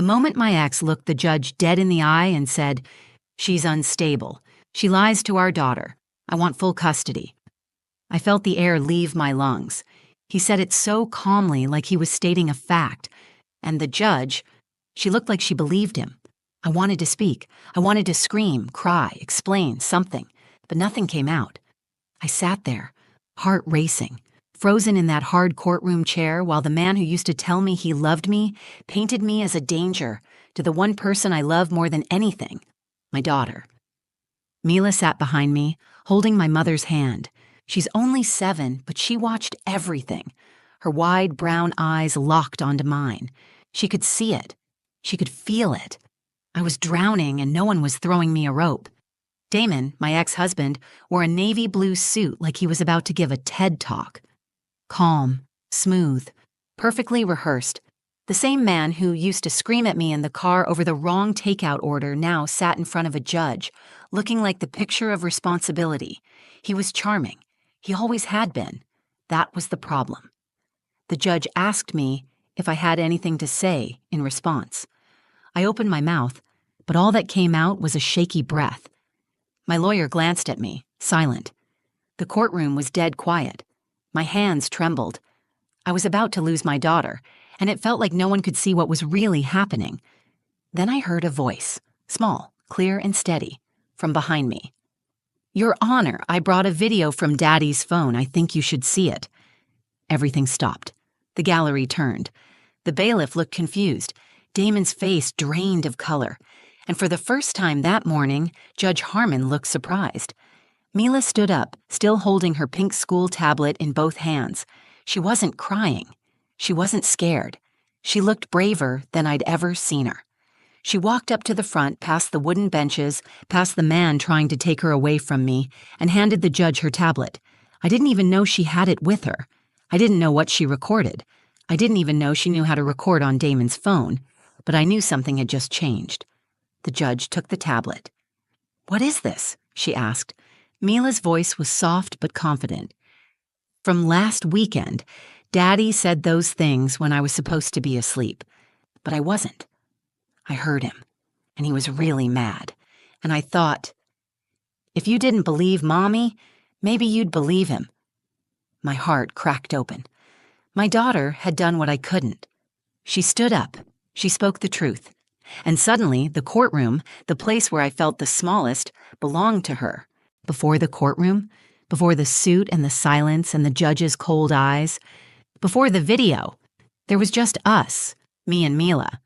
The moment my ex looked the judge dead in the eye and said, "She's unstable. She lies to our daughter. I want full custody." I felt the air leave my lungs. He said it so calmly, like he was stating a fact. And the judge, she looked like she believed him. I wanted to speak. I wanted to scream, cry, explain, something. But nothing came out. I sat there, heart racing, frozen in that hard courtroom chair while the man who used to tell me he loved me painted me as a danger to the one person I love more than anything, my daughter. Mila sat behind me, holding my mother's hand. She's only 7, but she watched everything. Her wide brown eyes locked onto mine. She could see it. She could feel it. I was drowning and no one was throwing me a rope. Damon, my ex-husband, wore a navy blue suit like he was about to give a TED Talk. Calm, smooth, perfectly rehearsed. The same man who used to scream at me in the car over the wrong takeout order now sat in front of a judge, looking like the picture of responsibility. He was charming. He always had been. That was the problem. The judge asked me if I had anything to say in response. I opened my mouth, but all that came out was a shaky breath. My lawyer glanced at me, silent. The courtroom was dead quiet. My hands trembled. I was about to lose my daughter, and it felt like no one could see what was really happening. Then I heard a voice, small, clear and steady, from behind me. "Your Honor, I brought a video from Daddy's phone. I think you should see it." Everything stopped. The gallery turned. The bailiff looked confused. Damon's face drained of color. And for the first time that morning, Judge Harmon looked surprised. Mila stood up, still holding her pink school tablet in both hands. She wasn't crying. She wasn't scared. She looked braver than I'd ever seen her. She walked up to the front, past the wooden benches, past the man trying to take her away from me, and handed the judge her tablet. I didn't even know she had it with her. I didn't know what she recorded. I didn't even know she knew how to record on Damon's phone, but I knew something had just changed. The judge took the tablet. "What is this?" she asked. Mila's voice was soft but confident. "From last weekend, Daddy said those things when I was supposed to be asleep, but I wasn't. I heard him, and he was really mad, and I thought, if you didn't believe Mommy, maybe you'd believe him." My heart cracked open. My daughter had done what I couldn't. She stood up. She spoke the truth. And suddenly, the courtroom, the place where I felt the smallest, belonged to her. Before the courtroom, before the suit and the silence and the judge's cold eyes, before the video, there was just us, me and Mila.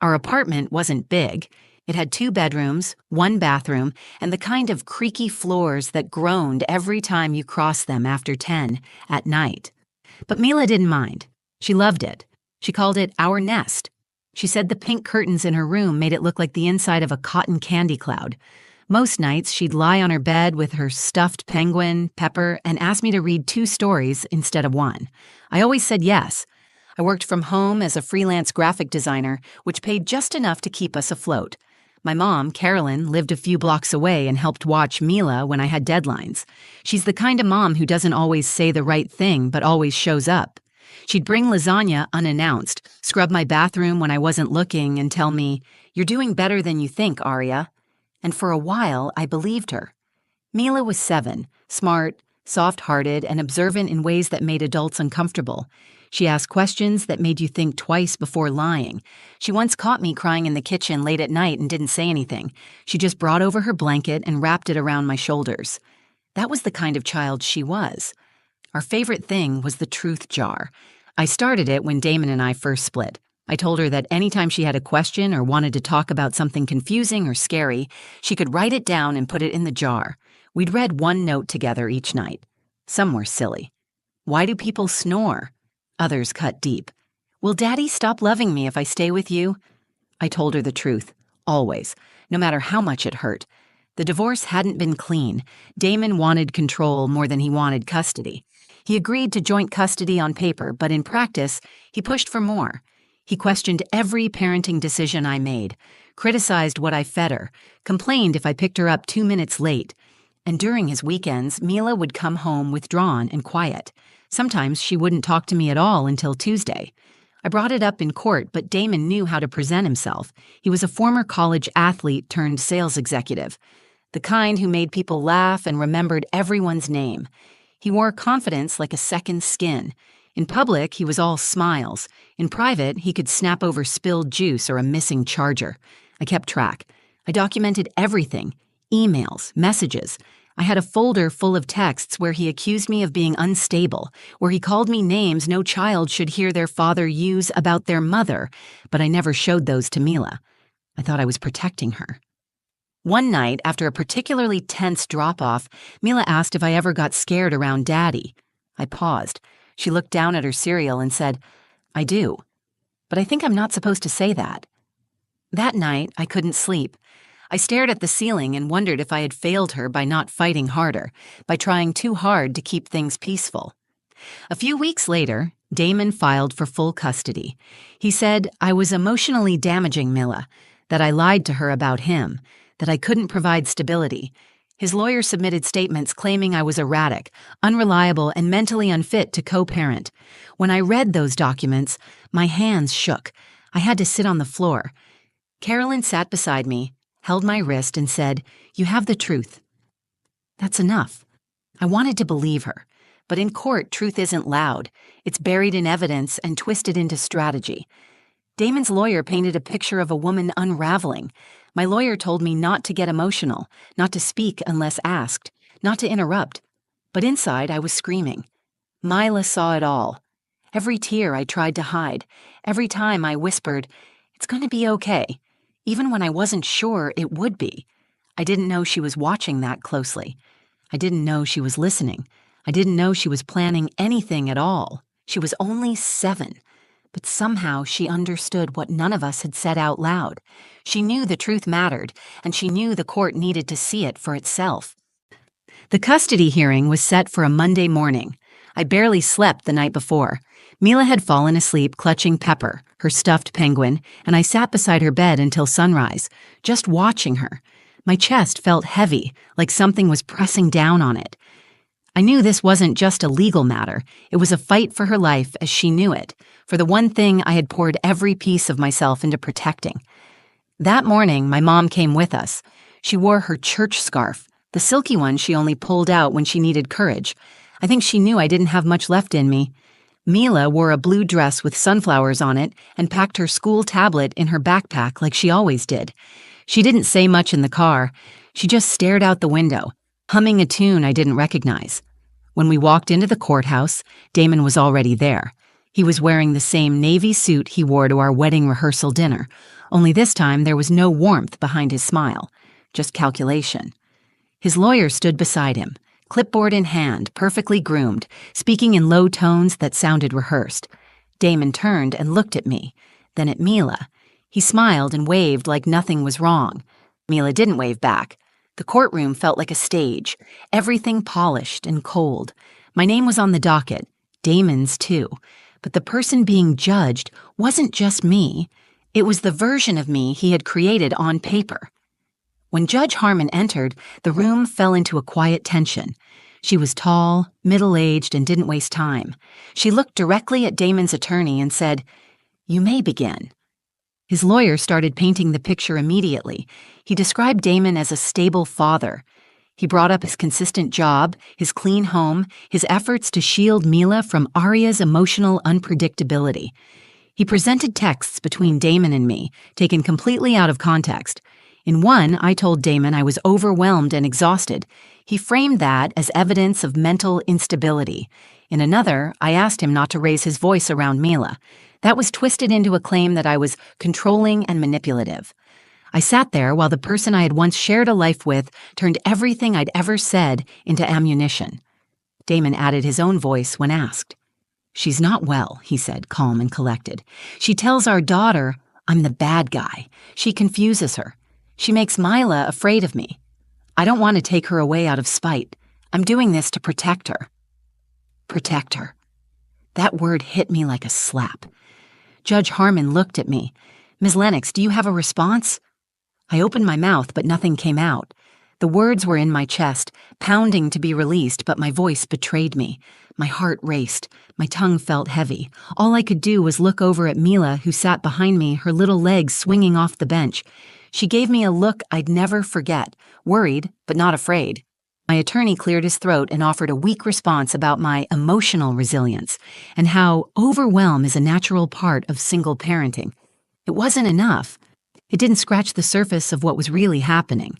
Our apartment wasn't big. It had 2 bedrooms, 1 bathroom, and the kind of creaky floors that groaned every time you crossed them after 10 at night. But Mila didn't mind. She loved it. She called it our nest. She said the pink curtains in her room made it look like the inside of a cotton candy cloud. Most nights, she'd lie on her bed with her stuffed penguin, Pepper, and ask me to read 2 stories instead of 1. I always said yes. I worked from home as a freelance graphic designer, which paid just enough to keep us afloat. My mom, Carolyn, lived a few blocks away and helped watch Mila when I had deadlines. She's the kind of mom who doesn't always say the right thing, but always shows up. She'd bring lasagna unannounced, scrub my bathroom when I wasn't looking, and tell me, "You're doing better than you think, Aria." And for a while, I believed her. Mila was 7, smart, soft-hearted, and observant in ways that made adults uncomfortable. She asked questions that made you think twice before lying. She once caught me crying in the kitchen late at night and didn't say anything. She just brought over her blanket and wrapped it around my shoulders. That was the kind of child she was. Our favorite thing was the truth jar. I started it when Damon and I first split. I told her that anytime she had a question or wanted to talk about something confusing or scary, she could write it down and put it in the jar. We'd read 1 note together each night. Some were silly. "Why do people snore?" Others cut deep. "Will Daddy stop loving me if I stay with you?" I told her the truth, always, no matter how much it hurt. The divorce hadn't been clean. Damon wanted control more than he wanted custody. He agreed to joint custody on paper, but in practice, he pushed for more. He questioned every parenting decision I made, criticized what I fed her, complained if I picked her up 2 minutes late. And during his weekends, Mila would come home withdrawn and quiet. Sometimes she wouldn't talk to me at all until Tuesday. I brought it up in court, but Damon knew how to present himself. He was a former college athlete turned sales executive, the kind who made people laugh and remembered everyone's name. He wore confidence like a second skin. In public, he was all smiles. In private, he could snap over spilled juice or a missing charger. I kept track. I documented everything: emails, messages. I had a folder full of texts where he accused me of being unstable, where he called me names no child should hear their father use about their mother, but I never showed those to Mila. I thought I was protecting her. One night, after a particularly tense drop-off, Mila asked if I ever got scared around Daddy. I paused. She looked down at her cereal and said, "I do. But I think I'm not supposed to say that." That night, I couldn't sleep. I stared at the ceiling and wondered if I had failed her by not fighting harder, by trying too hard to keep things peaceful. A few weeks later, Damon filed for full custody. He said I was emotionally damaging Mila, that I lied to her about him, that I couldn't provide stability. His lawyer submitted statements claiming I was erratic, unreliable, and mentally unfit to co-parent. When I read those documents, my hands shook. I had to sit on the floor. Carolyn sat beside me, held my wrist, and said, "You have the truth." That's enough. I wanted to believe her, but in court, truth isn't loud. It's buried in evidence and twisted into strategy. Damon's lawyer painted a picture of a woman unraveling. My lawyer told me not to get emotional, not to speak unless asked, not to interrupt. But inside, I was screaming. Mila saw it all. Every tear I tried to hide, every time I whispered, "It's going to be okay," even when I wasn't sure it would be. I didn't know she was watching that closely. I didn't know she was listening. I didn't know she was planning anything at all. She was only 7. But somehow she understood what none of us had said out loud. She knew the truth mattered, and she knew the court needed to see it for itself. The custody hearing was set for a Monday morning. I barely slept the night before. Mila had fallen asleep clutching Pepper, her stuffed penguin, and I sat beside her bed until sunrise, just watching her. My chest felt heavy, like something was pressing down on it. I knew this wasn't just a legal matter. It was a fight for her life as she knew it, for the one thing I had poured every piece of myself into protecting. That morning, my mom came with us. She wore her church scarf, the silky one she only pulled out when she needed courage. I think she knew I didn't have much left in me. Mila wore a blue dress with sunflowers on it and packed her school tablet in her backpack like she always did. She didn't say much in the car. She just stared out the window, humming a tune I didn't recognize. When we walked into the courthouse, Damon was already there. He was wearing the same navy suit he wore to our wedding rehearsal dinner, only this time there was no warmth behind his smile, just calculation. His lawyer stood beside him, clipboard in hand, perfectly groomed, speaking in low tones that sounded rehearsed. Damon turned and looked at me, then at Mila. He smiled and waved like nothing was wrong. Mila didn't wave back. The courtroom felt like a stage, everything polished and cold. My name was on the docket, Damon's too, but the person being judged wasn't just me. It was the version of me he had created on paper. When Judge Harmon entered, the room fell into a quiet tension. She was tall, middle-aged, and didn't waste time. She looked directly at Damon's attorney and said, "You may begin." His lawyer started painting the picture immediately. He described Damon as a stable father. He brought up his consistent job, his clean home, his efforts to shield Mila from Arya's emotional unpredictability. He presented texts between Damon and me, taken completely out of context. In one, I told Damon I was overwhelmed and exhausted. He framed that as evidence of mental instability. In another, I asked him not to raise his voice around Mila. That was twisted into a claim that I was controlling and manipulative. I sat there while the person I had once shared a life with turned everything I'd ever said into ammunition. Damon added his own voice when asked. "She's not well," he said, calm and collected. "She tells our daughter I'm the bad guy. She confuses her. She makes Mila afraid of me. I don't want to take her away out of spite. I'm doing this to protect her." Protect her. That word hit me like a slap. Judge Harmon looked at me. "Ms. Lennox, do you have a response?" I opened my mouth, but nothing came out. The words were in my chest, pounding to be released, but my voice betrayed me. My heart raced. My tongue felt heavy. All I could do was look over at Mila, who sat behind me, her little legs swinging off the bench. She gave me a look I'd never forget, worried, but not afraid. My attorney cleared his throat and offered a weak response about my emotional resilience and how overwhelm is a natural part of single parenting. It wasn't enough. It didn't scratch the surface of what was really happening.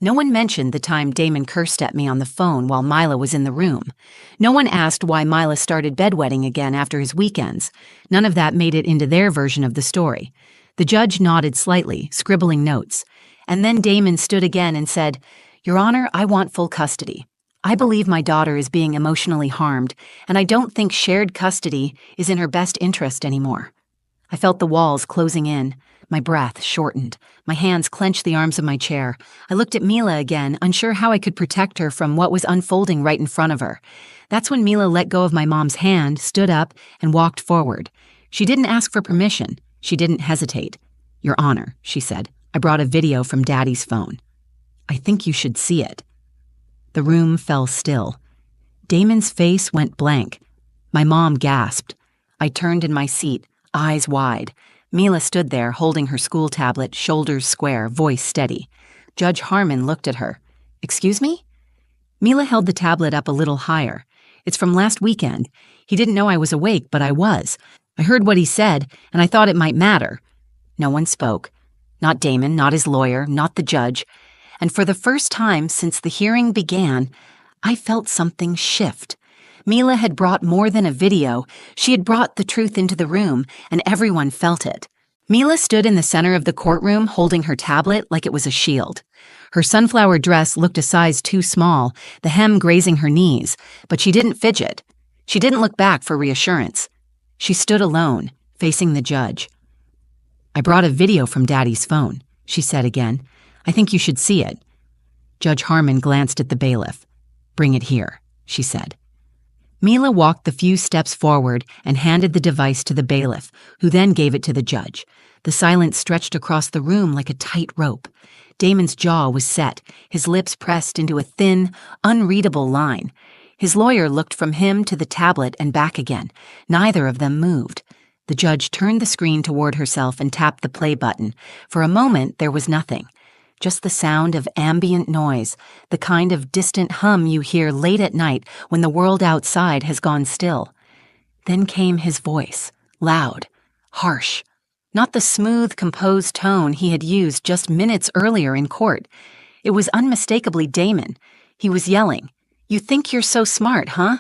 No one mentioned the time Damon cursed at me on the phone while Mila was in the room. No one asked why Mila started bedwetting again after his weekends. None of that made it into their version of the story. The judge nodded slightly, scribbling notes. And then Damon stood again and said, "Your Honor, I want full custody. I believe my daughter is being emotionally harmed, and I don't think shared custody is in her best interest anymore." I felt the walls closing in. My breath shortened. My hands clenched the arms of my chair. I looked at Mila again, unsure how I could protect her from what was unfolding right in front of her. That's when Mila let go of my mom's hand, stood up, and walked forward. She didn't ask for permission. She didn't hesitate. "Your Honor," she said, "I brought a video from Daddy's phone. I think you should see it." The room fell still. Damon's face went blank. My mom gasped. I turned in my seat, eyes wide. Mila stood there, holding her school tablet, shoulders square, voice steady. Judge Harmon looked at her. "Excuse me?" Mila held the tablet up a little higher. "It's from last weekend. He didn't know I was awake, but I was. I heard what he said, and I thought it might matter." No one spoke. Not Damon, not his lawyer, not the judge. And for the first time since the hearing began, I felt something shift. Mila had brought more than a video. She had brought the truth into the room, and everyone felt it. Mila stood in the center of the courtroom holding her tablet like it was a shield. Her sunflower dress looked a size too small, the hem grazing her knees, but she didn't fidget. She didn't look back for reassurance. She stood alone, facing the judge. "I brought a video from Daddy's phone," she said again. "I think you should see it." Judge Harmon glanced at the bailiff. "Bring it here," she said. Mila walked the few steps forward and handed the device to the bailiff, who then gave it to the judge. The silence stretched across the room like a tight rope. Damon's jaw was set, his lips pressed into a thin, unreadable line. His lawyer looked from him to the tablet and back again. Neither of them moved. The judge turned the screen toward herself and tapped the play button. For a moment, there was nothing. Just the sound of ambient noise, the kind of distant hum you hear late at night when the world outside has gone still. Then came his voice, loud, harsh. Not the smooth, composed tone he had used just minutes earlier in court. It was unmistakably Damon. He was yelling, "You think you're so smart, huh?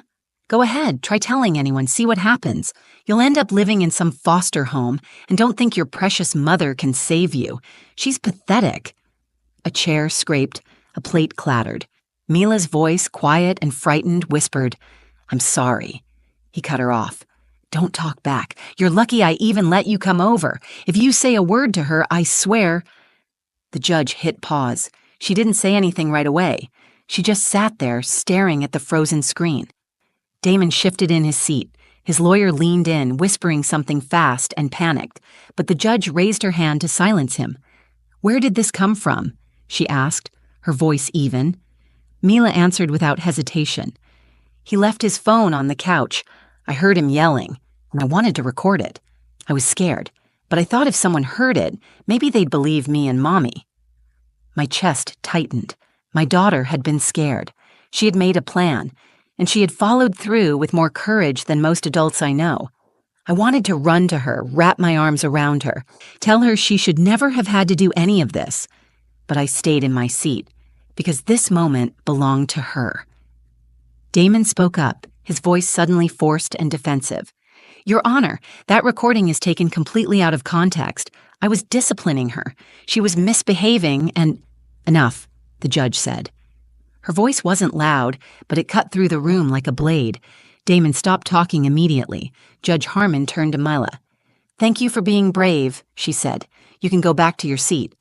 Go ahead, try telling anyone, see what happens. You'll end up living in some foster home, and don't think your precious mother can save you. She's pathetic." A chair scraped, a plate clattered. Mila's voice, quiet and frightened, whispered, "I'm sorry." He cut her off. "Don't talk back. You're lucky I even let you come over. If you say a word to her, I swear—" The judge hit pause. She didn't say anything right away. She just sat there, staring at the frozen screen. Damon shifted in his seat. His lawyer leaned in, whispering something fast and panicked, but the judge raised her hand to silence him. "Where did this come from?" she asked, her voice even. Mila answered without hesitation. "He left his phone on the couch. I heard him yelling, and I wanted to record it. I was scared, but I thought if someone heard it, maybe they'd believe me and Mommy." My chest tightened. My daughter had been scared. She had made a plan, and she had followed through with more courage than most adults I know. I wanted to run to her, wrap my arms around her, tell her she should never have had to do any of this. But I stayed in my seat, because this moment belonged to her. Damon spoke up, his voice suddenly forced and defensive. "Your Honor, that recording is taken completely out of context. I was disciplining her. She was misbehaving and—" "Enough," the judge said. Her voice wasn't loud, but it cut through the room like a blade. Damon stopped talking immediately. Judge Harmon turned to Mila. "Thank you for being brave," she said. "You can go back to your seat."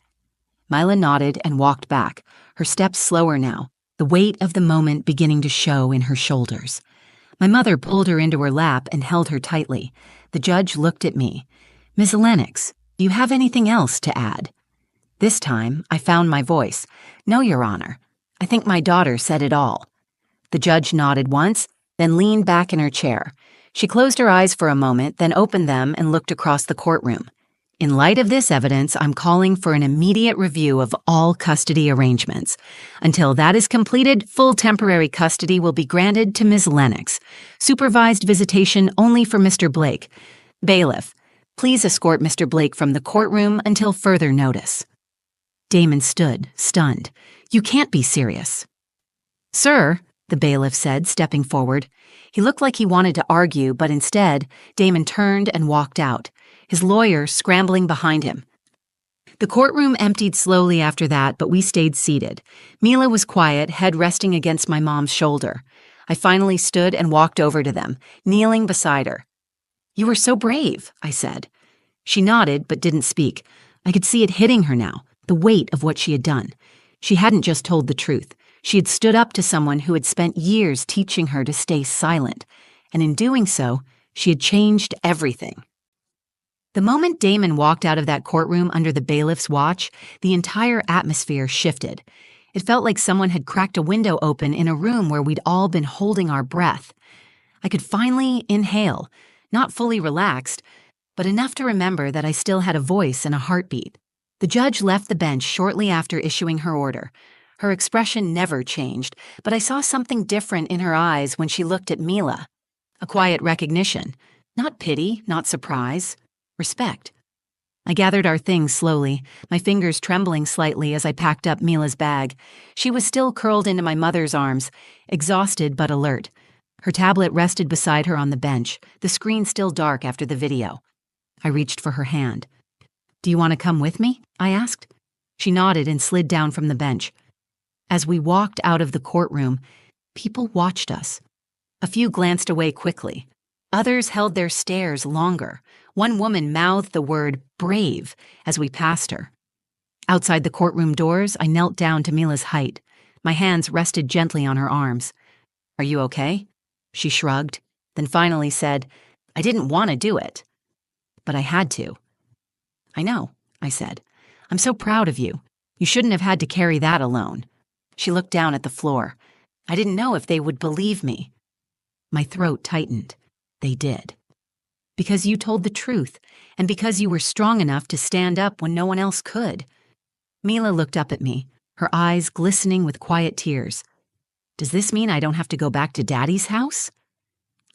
Mila nodded and walked back, her steps slower now, the weight of the moment beginning to show in her shoulders. My mother pulled her into her lap and held her tightly. The judge looked at me. "Ms. Lennox, do you have anything else to add?" This time, I found my voice. "No, Your Honor. I think my daughter said it all." The judge nodded once, then leaned back in her chair. She closed her eyes for a moment, then opened them and looked across the courtroom. "In light of this evidence, I'm calling for an immediate review of all custody arrangements. Until that is completed, full temporary custody will be granted to Ms. Lennox. Supervised visitation only for Mr. Blake. Bailiff, please escort Mr. Blake from the courtroom until further notice." Damon stood, stunned. "You can't be serious." "Sir," the bailiff said, stepping forward. He looked like he wanted to argue, but instead, Damon turned and walked out, his lawyer scrambling behind him. The courtroom emptied slowly after that, but we stayed seated. Mila was quiet, head resting against my mom's shoulder. I finally stood and walked over to them, kneeling beside her. "You were so brave," I said. She nodded, but didn't speak. I could see it hitting her now, the weight of what she had done. She hadn't just told the truth. She had stood up to someone who had spent years teaching her to stay silent, and in doing so, she had changed everything. The moment Damon walked out of that courtroom under the bailiff's watch, the entire atmosphere shifted. It felt like someone had cracked a window open in a room where we'd all been holding our breath. I could finally inhale, not fully relaxed, but enough to remember that I still had a voice and a heartbeat. The judge left the bench shortly after issuing her order. Her expression never changed, but I saw something different in her eyes when she looked at Mila. A quiet recognition. Not pity, not surprise. Respect. I gathered our things slowly, my fingers trembling slightly as I packed up Mila's bag. She was still curled into my mother's arms, exhausted but alert. Her tablet rested beside her on the bench, the screen still dark after the video. I reached for her hand. "Do you want to come with me?" I asked. She nodded and slid down from the bench. As we walked out of the courtroom, people watched us. A few glanced away quickly. Others held their stares longer. One woman mouthed the word brave as we passed her. Outside the courtroom doors, I knelt down to Mila's height. My hands rested gently on her arms. "Are you okay?" She shrugged, then finally said, "I didn't want to do it, but I had to." "I know," I said. "I'm so proud of you. You shouldn't have had to carry that alone." She looked down at the floor. "I didn't know if they would believe me." My throat tightened. They did. "Because you told the truth, and because you were strong enough to stand up when no one else could." Mila looked up at me, her eyes glistening with quiet tears. "Does this mean I don't have to go back to Daddy's house?"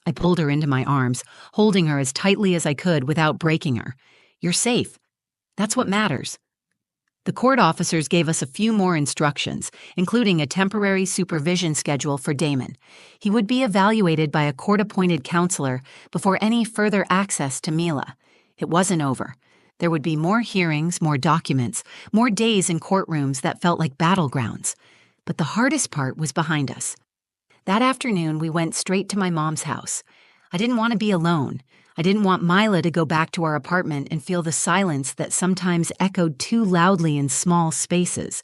I pulled her into my arms, holding her as tightly as I could without breaking her. "You're safe. That's what matters." The court officers gave us a few more instructions, including a temporary supervision schedule for Damon. He would be evaluated by a court-appointed counselor before any further access to Mila. It wasn't over. There would be more hearings, more documents, more days in courtrooms that felt like battlegrounds. But the hardest part was behind us. That afternoon, we went straight to my mom's house. I didn't want to be alone. I didn't want Mila to go back to our apartment and feel the silence that sometimes echoed too loudly in small spaces.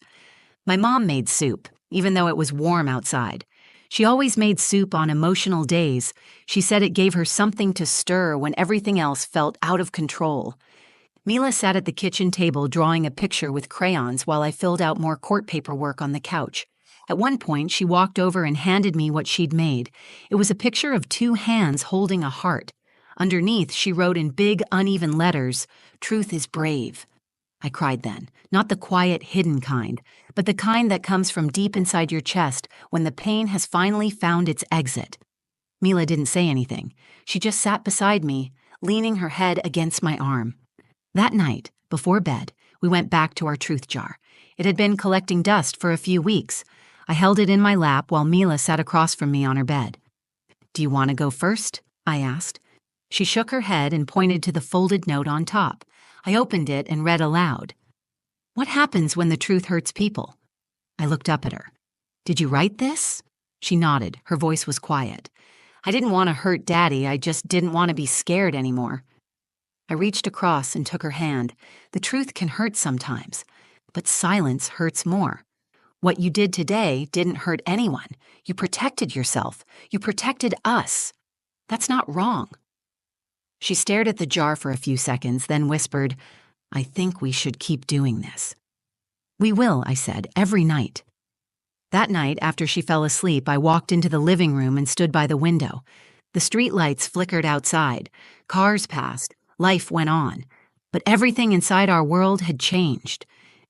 My mom made soup, even though it was warm outside. She always made soup on emotional days. She said it gave her something to stir when everything else felt out of control. Mila sat at the kitchen table drawing a picture with crayons while I filled out more court paperwork on the couch. At one point, she walked over and handed me what she'd made. It was a picture of two hands holding a heart. Underneath, she wrote in big, uneven letters, "Truth is brave." I cried then, not the quiet, hidden kind, but the kind that comes from deep inside your chest when the pain has finally found its exit. Mila didn't say anything. She just sat beside me, leaning her head against my arm. That night, before bed, we went back to our truth jar. It had been collecting dust for a few weeks. I held it in my lap while Mila sat across from me on her bed. "Do you want to go first?" I asked. She shook her head and pointed to the folded note on top. I opened it and read aloud. "What happens when the truth hurts people?" I looked up at her. "Did you write this?" She nodded. Her voice was quiet. "I didn't want to hurt Daddy. I just didn't want to be scared anymore." I reached across and took her hand. The truth can hurt sometimes, but silence hurts more. What you did today didn't hurt anyone. You protected yourself. You protected us. That's not wrong. She stared at the jar for a few seconds, then whispered, "I think we should keep doing this." "We will," I said, "every night." That night, after she fell asleep, I walked into the living room and stood by the window. The streetlights flickered outside. Cars passed. Life went on. But everything inside our world had changed.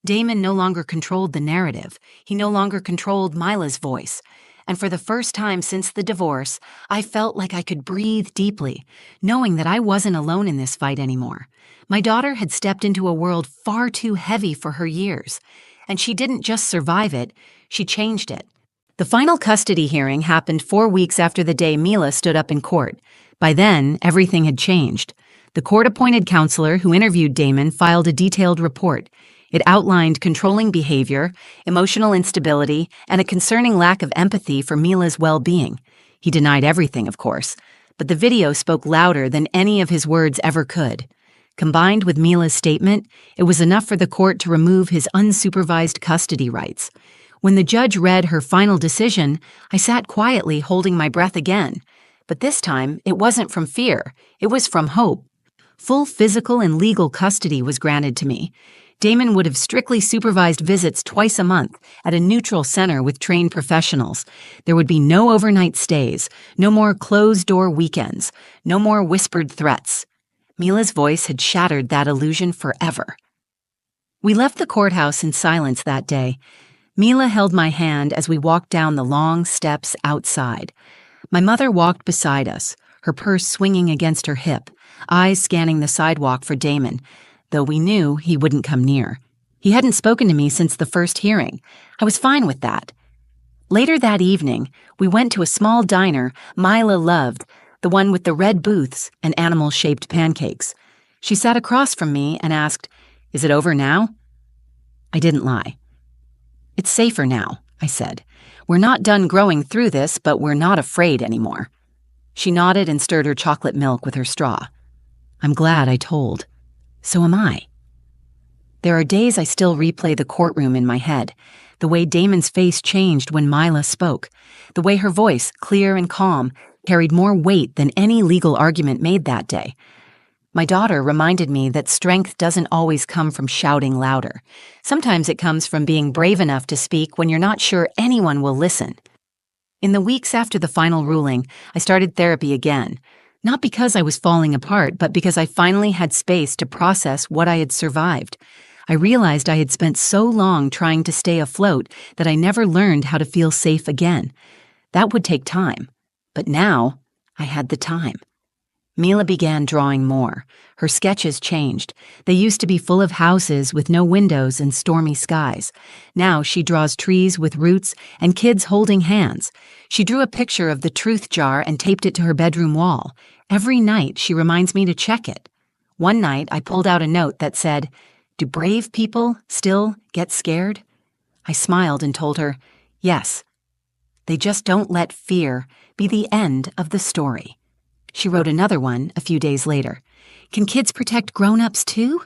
Damon no longer controlled the narrative. He no longer controlled Mila's voice. And for the first time since the divorce, I felt like I could breathe deeply, knowing that I wasn't alone in this fight anymore. My daughter had stepped into a world far too heavy for her years. And she didn't just survive it, she changed it. The final custody hearing happened 4 weeks after the day Mila stood up in court. By then, everything had changed. The court-appointed counselor who interviewed Damon filed a detailed report. It outlined controlling behavior, emotional instability, and a concerning lack of empathy for Mila's well-being. He denied everything, of course, but the video spoke louder than any of his words ever could. Combined with Mila's statement, it was enough for the court to remove his unsupervised custody rights. When the judge read her final decision, I sat quietly holding my breath again. But this time, it wasn't from fear, it was from hope. Full physical and legal custody was granted to me. Damon would have strictly supervised visits twice a month at a neutral center with trained professionals. There would be no overnight stays, no more closed-door weekends, no more whispered threats. Mila's voice had shattered that illusion forever. We left the courthouse in silence that day. Mila held my hand as we walked down the long steps outside. My mother walked beside us, her purse swinging against her hip, eyes scanning the sidewalk for Damon, though we knew he wouldn't come near. He hadn't spoken to me since the first hearing. I was fine with that. Later that evening, we went to a small diner Mila loved, the one with the red booths and animal-shaped pancakes. She sat across from me and asked, "Is it over now?" I didn't lie. "It's safer now," I said. "We're not done growing through this, but we're not afraid anymore." She nodded and stirred her chocolate milk with her straw. "I'm glad I told. So am I." There are days I still replay the courtroom in my head. The way Damon's face changed when Mila spoke. The way her voice, clear and calm, carried more weight than any legal argument made that day. My daughter reminded me that strength doesn't always come from shouting louder. Sometimes it comes from being brave enough to speak when you're not sure anyone will listen. In the weeks after the final ruling, I started therapy again. Not because I was falling apart, but because I finally had space to process what I had survived. I realized I had spent so long trying to stay afloat that I never learned how to feel safe again. That would take time. But now, I had the time. Mila began drawing more. Her sketches changed. They used to be full of houses with no windows and stormy skies. Now she draws trees with roots and kids holding hands. She drew a picture of the truth jar and taped it to her bedroom wall. Every night she reminds me to check it. One night I pulled out a note that said, "Do brave people still get scared?" I smiled and told her, "Yes. They just don't let fear be the end of the story." She wrote another one a few days later. "Can kids protect grown-ups too?"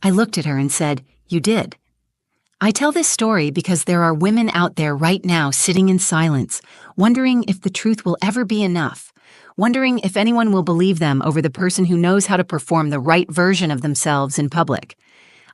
I looked at her and said, "You did." I tell this story because there are women out there right now sitting in silence, wondering if the truth will ever be enough, wondering if anyone will believe them over the person who knows how to perform the right version of themselves in public.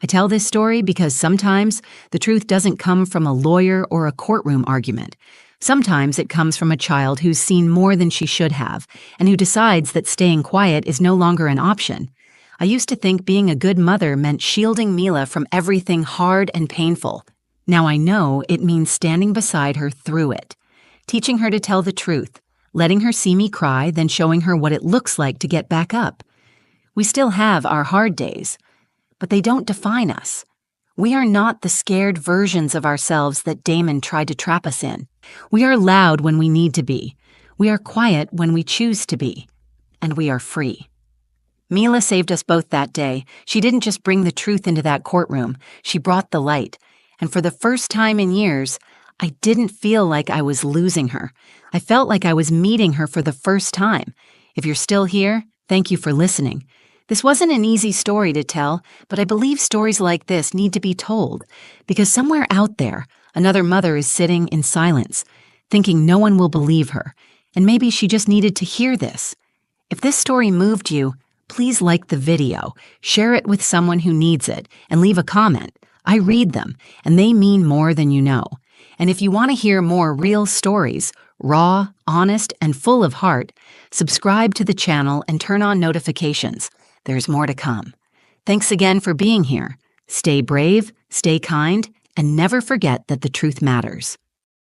I tell this story because sometimes the truth doesn't come from a lawyer or a courtroom argument. Sometimes it comes from a child who's seen more than she should have, and who decides that staying quiet is no longer an option. I used to think being a good mother meant shielding Mila from everything hard and painful. Now I know it means standing beside her through it, teaching her to tell the truth, letting her see me cry, then showing her what it looks like to get back up. We still have our hard days, but they don't define us. We are not the scared versions of ourselves that Damon tried to trap us in. We are loud when we need to be. We are quiet when we choose to be. And we are free. Mila saved us both that day. She didn't just bring the truth into that courtroom. She brought the light. And for the first time in years, I didn't feel like I was losing her. I felt like I was meeting her for the first time. If you're still here, thank you for listening. This wasn't an easy story to tell, but I believe stories like this need to be told, because somewhere out there, another mother is sitting in silence, thinking no one will believe her, and maybe she just needed to hear this. If this story moved you, please like the video, share it with someone who needs it, and leave a comment. I read them, and they mean more than you know. And if you want to hear more real stories, raw, honest, and full of heart, subscribe to the channel and turn on notifications. There's more to come. Thanks again for being here. Stay brave, stay kind, and never forget that the truth matters.